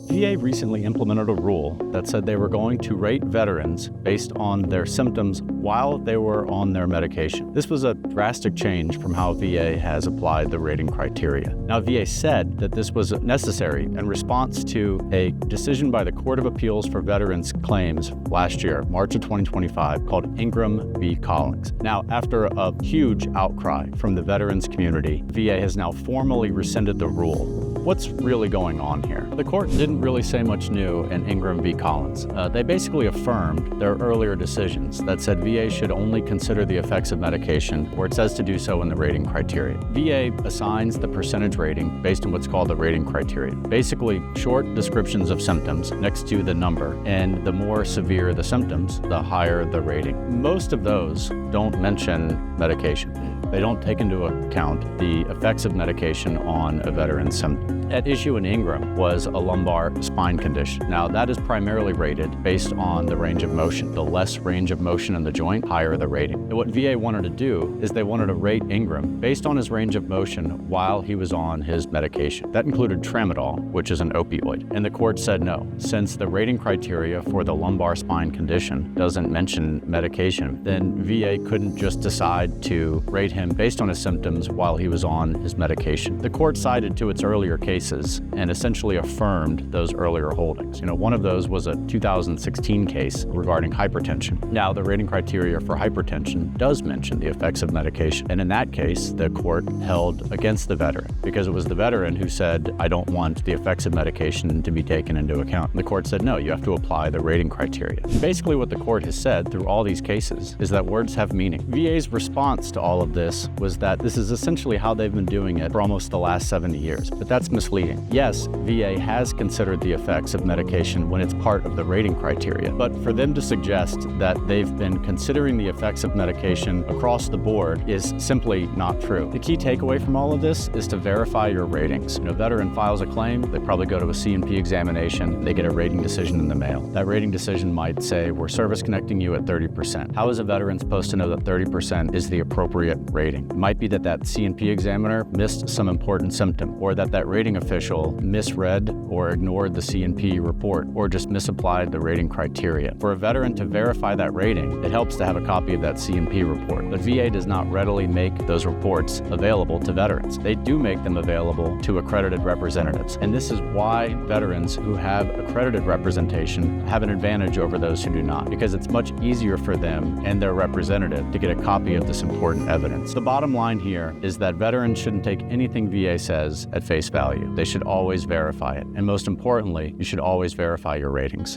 VA recently implemented a rule that said they were going to rate veterans based on their symptoms while they were on their medication. This was a drastic change from how VA has applied the rating criteria. Now, VA said that this was necessary in response to a decision by the Court of Appeals for Veterans Claims last year, March of 2025, called Ingram v. Collins. Now, after a huge outcry from the veterans community, VA has now formally rescinded the rule. What's really going on here? The court didn't really say much new in Ingram v. Collins. They basically affirmed their earlier decisions that said VA should only consider the effects of medication where it says to do so in the rating criteria. VA assigns the percentage rating based on what's called the rating criteria. Basically, short descriptions of symptoms next to the number, and the more severe the symptoms, the higher the rating. Most of those don't mention medication. They don't take into account the effects of medication on a veteran's symptoms. At issue in Ingram was a lumbar spine condition. Now, that is primarily rated based on the range of motion. The less range of motion in the joint, higher the rating. And what VA wanted to do is they wanted to rate Ingram based on his range of motion while he was on his medication. That included tramadol, which is an opioid. And the court said no. Since the rating criteria for the lumbar spine condition doesn't mention medication, then VA couldn't just decide to rate him based on his symptoms while he was on his medication. The court cited to its earlier cases and essentially affirmed those earlier holdings. One of those was a 2016 case regarding hypertension. Now, the rating criteria for hypertension does mention the effects of medication. And in that case, the court held against the veteran because it was the veteran who said, I don't want the effects of medication to be taken into account. And the court said, no, you have to apply the rating criteria. Basically, what the court has said through all these cases is that words have meaning. VA's response to all of this was that this is essentially how they've been doing it for almost the last 70 years. But that's misleading. Yes, VA has considered the effects of medication when it's part of the rating criteria, but for them to suggest that they've been considering the effects of medication across the board is simply not true. The key takeaway from all of this is to verify your ratings. A veteran files a claim, they probably go to a C&P examination, they get a rating decision in the mail. That rating decision might say, we're service connecting you at 30%. How is a veteran supposed to know that 30% is the appropriate rating? It might be that C&P examiner missed some important symptom, or that rating official misread or ignored the C&P report, or just misapplied the rating criteria. For a veteran to verify that rating, it helps to have a copy of that C&P report. But VA does not readily make those reports available to veterans. They do make them available to accredited representatives. And this is why veterans who have accredited representation have an advantage over those who do not, because it's much easier for them and their representative to get a copy of this important evidence. The bottom line here is that veterans shouldn't take anything VA says at face value. They should always verify it. And most importantly, you should always verify your ratings.